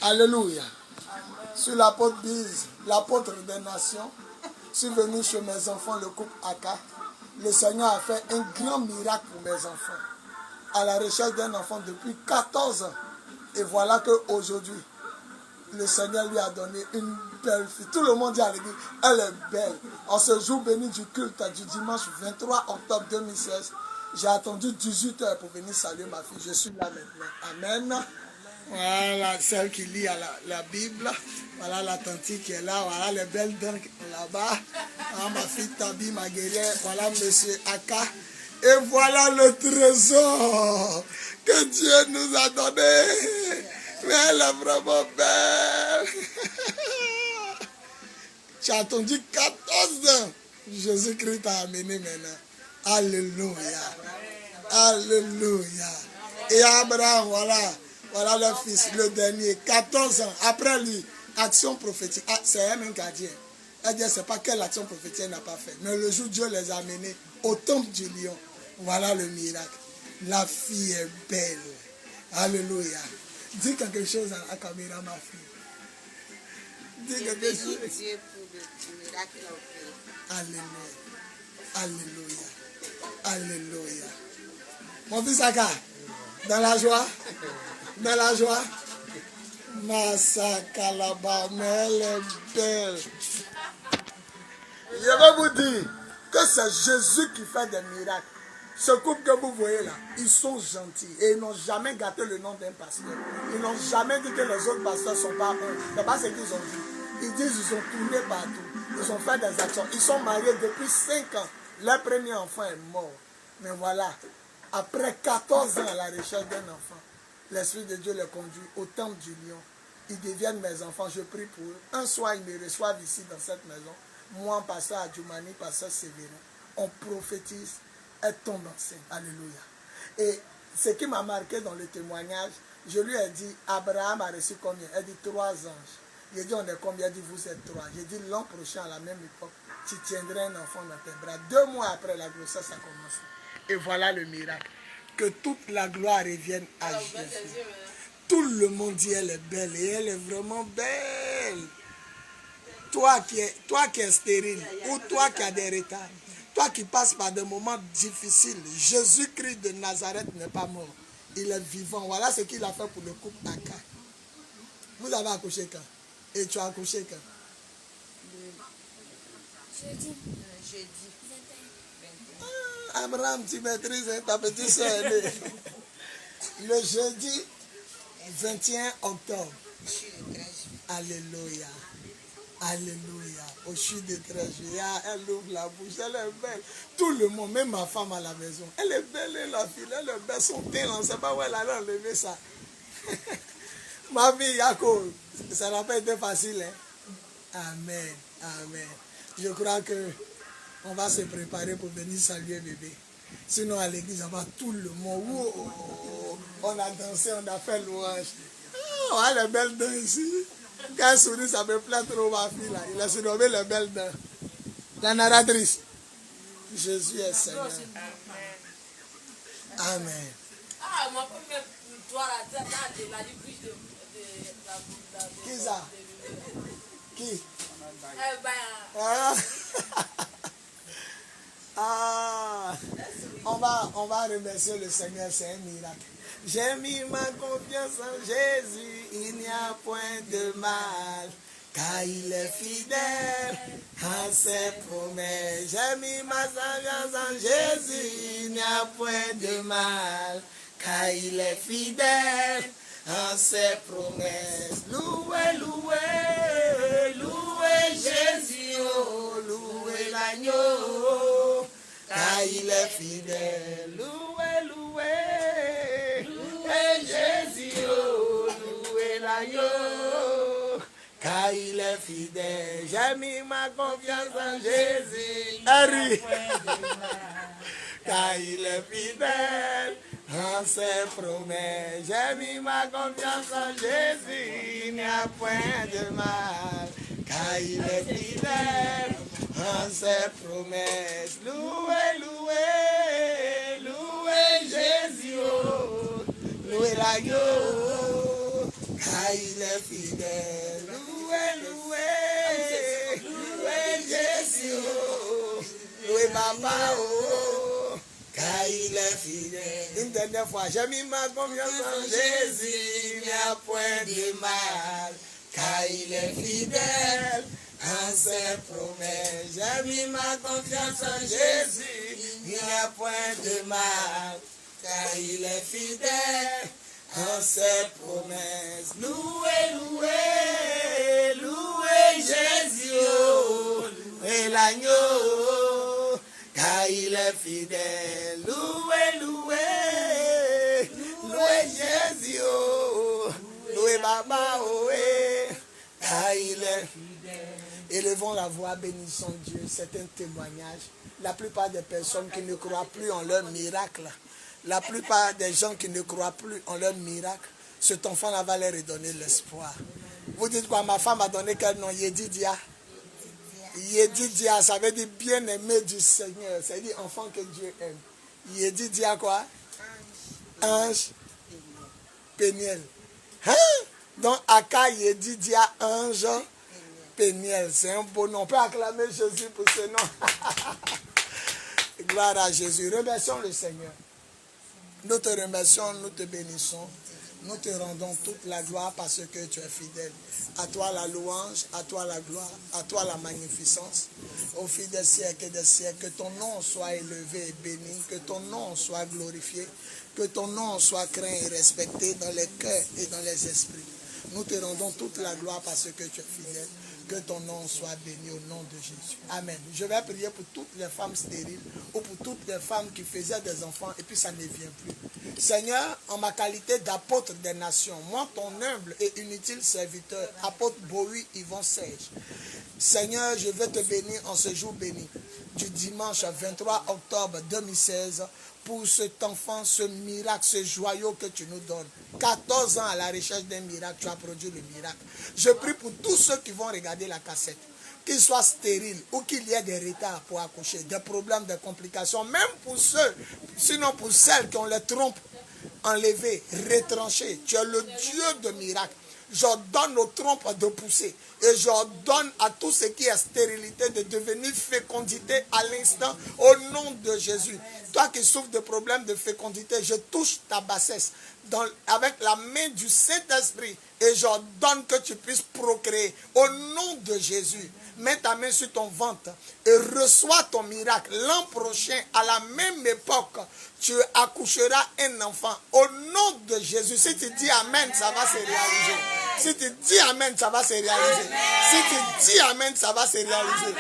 Alléluia. Sur l'apôtre Bise, l'apôtre des nations, je suis venu chez mes enfants, le couple Aka. Le Seigneur a fait un grand miracle pour mes enfants. À la recherche d'un enfant depuis 14 ans. Et voilà qu'aujourd'hui, le Seigneur lui a donné une belle fille. Tout le monde dit à l'église, elle est belle. En ce jour béni du culte du dimanche 23 octobre 2016, j'ai attendu 18 heures pour venir saluer ma fille. Je suis là maintenant. Amen. Voilà celle qui lit à la Bible. Voilà la tante qui est là. Voilà les belles dents là-bas. Voilà ma fille Tabi, ma guerrière. Voilà monsieur Aka. Et voilà le trésor que Dieu nous a donné. Mais elle est vraiment belle. Tu as attendu 14 ans. Jésus-Christ t'a amené maintenant. Alléluia. Alléluia. Et Abraham, voilà le fils, le dernier, 14 ans. Après lui, action prophétique. Ah, c'est un gardien. Elle dit, c'est pas quelle action prophétique elle n'a pas fait. Mais le jour où Dieu les a amenés au temple du lion, voilà le miracle. La fille est belle. Alléluia. Dis quelque chose à la caméra, ma fille. Dis quelque chose. Dieu pour le miracle qu'il a fait. Alléluia. Alléluia. Alléluia. Mon fils Aka, dans la joie. Dans la joie. Massaka là-bas, mais elle est belle. Je vais vous dire que c'est Jésus qui fait des miracles. Ce couple que vous voyez là, ils sont gentils et ils n'ont jamais gâté le nom d'un pasteur. Ils n'ont jamais dit que les autres pasteurs ne sont pas bons. C'est pas ce qu'ils ont dit. Ils disent qu'ils ont tourné partout. Ils ont fait des actions. Ils sont mariés depuis 5 ans. Leur premier enfant est mort. Mais voilà, après 14 ans à la recherche d'un enfant, l'Esprit de Dieu les conduit au temple du lion. Ils deviennent mes enfants. Je prie pour eux. Un soir, ils me reçoivent ici dans cette maison. Moi, pasteur Adjoumani, pasteur Sévérin. On prophétise. Elle tombe enceinte. Alléluia. Et ce qui m'a marqué dans le témoignage, je lui ai dit, Abraham a reçu combien? Elle dit 3 anges. J'ai dit, on est combien? Elle dit, vous êtes 3. J'ai dit, l'an prochain, à la même époque, tu tiendrais un enfant dans tes bras. 2 mois après la grossesse, ça commence. Et voilà le miracle. Que toute la gloire revienne à Jésus. Tout le monde dit, elle est belle. Et elle est vraiment belle. Toi qui es stérile, ou toi qui as des retards, toi qui passes par des moments difficiles, Jésus-Christ de Nazareth n'est pas mort. Il est vivant. Voilà ce qu'il a fait pour le couple Aka. Vous avez accouché quand? Et tu as accouché quand? Jeudi. Abraham, tu maîtrises ta petite soeur. Le jeudi 21 octobre. Alléluia. Alléluia. Au chute de 13 juillet, elle ouvre la bouche, elle est belle. Tout le monde, même ma femme à la maison, elle est belle, la fille, elle est belle. Son teint, on ne sait pas où elle allait enlever ça. Ma fille, Yako, ça n'a pas été facile. Hein? Amen. Amen. Je crois que on va se préparer pour venir saluer bébé. Sinon, à l'église, on va tout le monde. Oh, on a dansé, on a fait louange. Oh, elle est belle dents ici. Quand elle sourit, ça me plaît trop, ma fille là. Il a surnommé les belles dents. La narratrice. Jésus est Seigneur. Amen. Ah, moi, toi, la Qui ça? Qui? Ah, on va remercier le Seigneur, c'est un miracle. J'ai mis ma confiance en Jésus, il n'y a point de mal, car il est fidèle à ses promesses. J'ai mis ma confiance en Jésus, il n'y a point de mal, car il est fidèle à ses promesses. Louez, louez, louez Jésus, oh, louez l'agneau, car il est fidèle. Louez, louez, louez Jésus, oh, louez l'agneau, car il est fidèle. J'ai mis ma confiance en Jésus, Harry, car il est fidèle en ses promesses. J'ai mis ma confiance en Jésus, il n'y a point de mal, car il est fidèle en ses promesses. Louez, louez, louez Jésus, oh, louez l'agneau, car il est fidèle. Louez, louez, louez Jésus, oh. Louez Papa, oh, car il est fidèle. Une dernière fois, j'ai mis ma confiance en Jésus, il n'y a point de mal, car il est fidèle en ses promesses. J'ai mis ma confiance en Jésus, il n'y a point de mal, car il est fidèle en ses promesses. Louez, louez, louez Jésus, oh, louez l'agneau, car il est fidèle. Louez, louez, louez Jésus, oh, louez Baba, oh, car il est fidèle. Élevons la voix, bénissons Dieu. C'est un témoignage. La plupart des personnes qui ne croient plus en leur miracle, la plupart des gens qui ne croient plus en leur miracle, cet enfant-là va leur redonner l'espoir. Vous dites quoi? Ma femme a donné quel nom? Yedidia. Yedidia, ça veut dire bien-aimé du Seigneur. Ça veut dire enfant que Dieu aime. Yedidia quoi? Ange Péniel. Hein? Donc Aka Yedidia, ange Péniel. C'est un beau nom. On peut acclamer Jésus pour ce nom. Gloire à Jésus. Remercions le Seigneur. Nous te remercions, nous te bénissons. Nous te rendons toute la gloire parce que tu es fidèle. À toi la louange, à toi la gloire, à toi la magnificence. Au fil des siècles et des siècles, que ton nom soit élevé et béni, que ton nom soit glorifié, que ton nom soit craint et respecté dans les cœurs et dans les esprits. Nous te rendons toute la gloire parce que tu es fidèle. Que ton nom soit béni au nom de Jésus. Amen. Je vais prier pour toutes les femmes stériles ou pour toutes les femmes qui faisaient des enfants et puis ça ne vient plus. Seigneur, en ma qualité d'apôtre des nations, moi ton humble et inutile serviteur, apôtre Bowie Yvon Serge, Seigneur, je veux te bénir en ce jour béni du dimanche 23 octobre 2016 pour cet enfant, ce miracle, ce joyau que tu nous donnes. 14 ans à la recherche d'un miracle, tu as produit le miracle. Je prie pour tous ceux qui vont regarder la cassette, qu'ils soient stériles ou qu'il y ait des retards pour accoucher, des problèmes, des complications, même pour ceux, sinon pour celles qui ont les trompes enlevées, retranchées. Tu es le Dieu de miracles. J'ordonne aux trompes de pousser et j'ordonne à tout ce qui est stérilité de devenir fécondité à l'instant au nom de Jésus. Toi qui souffres de problèmes de fécondité, je touche ta bassesse avec la main du Saint-Esprit et j'ordonne que tu puisses procréer au nom de Jésus. Mets ta main sur ton ventre et reçois ton miracle. L'an prochain, à la même époque, tu accoucheras un enfant. Au nom de Jésus, si tu dis Amen, ça va se réaliser. Si tu dis Amen, ça va se réaliser. Si tu dis Amen, ça va se réaliser.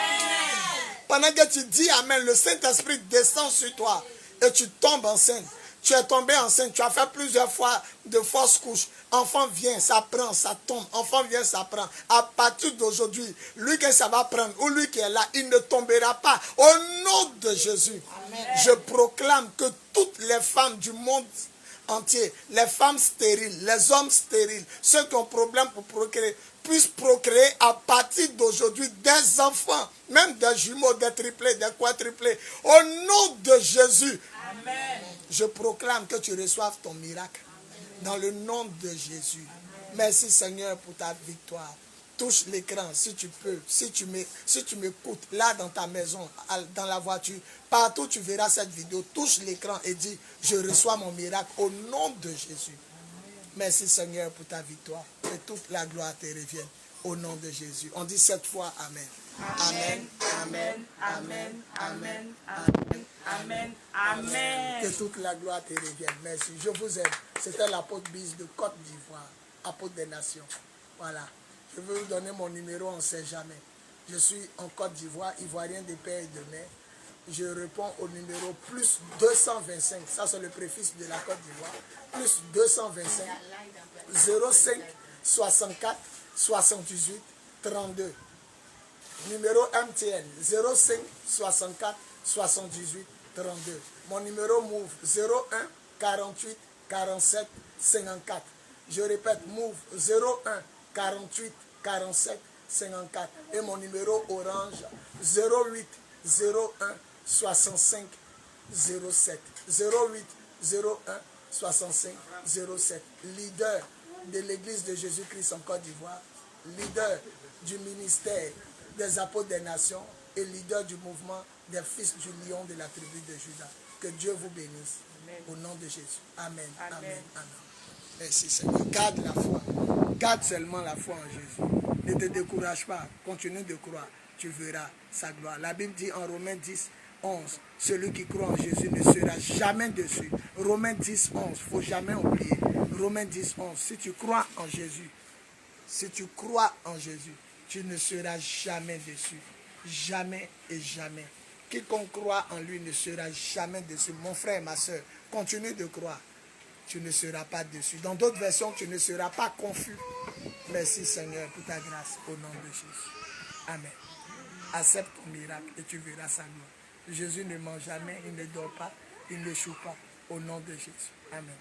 Pendant que tu dis Amen, le Saint-Esprit descend sur toi et tu tombes enceinte. Tu es tombé enceinte, tu as fait plusieurs fois de fausses couches. Enfant vient, ça prend, ça tombe. Enfant vient, ça prend. À partir d'aujourd'hui, lui que ça va prendre, ou lui qui est là, il ne tombera pas. Au nom de Jésus, amen. Je proclame que toutes les femmes du monde entier, les femmes stériles, les hommes stériles, ceux qui ont problème pour procréer, puissent procréer à partir d'aujourd'hui des enfants, même des jumeaux, des triplés, des quadruplés. Au nom de Jésus, amen. Je proclame que tu reçoives ton miracle. Dans le nom de Jésus. Merci Seigneur pour ta victoire. Touche l'écran si tu peux. Si tu m'écoutes là dans ta maison, dans la voiture, partout tu verras cette vidéo. Touche l'écran et dis, je reçois mon miracle au nom de Jésus. Merci Seigneur pour ta victoire. Que toute la gloire te revienne au nom de Jésus. On dit 7 fois Amen. Amen, amen, amen, amen, amen, amen, amen. Que toute la gloire te revienne. Merci. Je vous aime. C'était l'apôtre Biz de Côte d'Ivoire, apôtre des nations. Voilà. Je veux vous donner mon numéro, on ne sait jamais. Je suis en Côte d'Ivoire, ivoirien de père et de mère. Je réponds au numéro plus 225. Ça, c'est le préfixe de la Côte d'Ivoire. Plus 225 05 64 78 32. Numéro MTN 05 64 78 32. Mon numéro Move 01 48 47 54. Je répète Move 01 48 47 54. Et mon numéro Orange 08 01 65 07. 08 01 65 07. Leader de l'Église de Jésus-Christ en Côte d'Ivoire, leader du ministère des apôtres des nations et leader du mouvement des fils du lion de la tribu de Juda. Que Dieu vous bénisse. Amen. Au nom de Jésus. Amen. Amen. Amen. Amen. Merci Seigneur. Garde la foi. Garde seulement la foi en Jésus. Ne te décourage pas. Continue de croire. Tu verras sa gloire. La Bible dit en Romains 10, 11, celui qui croit en Jésus ne sera jamais déçu. Romains 10, 11, il ne faut jamais oublier. Romains 10, 11, si tu crois en Jésus, tu ne seras jamais déçu. Jamais et jamais. Quiconque croit en lui ne sera jamais déçu. Mon frère, ma soeur, continue de croire. Tu ne seras pas déçu. Dans d'autres versions, tu ne seras pas confus. Merci Seigneur pour ta grâce au nom de Jésus. Amen. Accepte ton miracle et tu verras sa gloire. Jésus ne ment jamais, il ne dort pas, il n'échoue pas. Au nom de Jésus. Amen.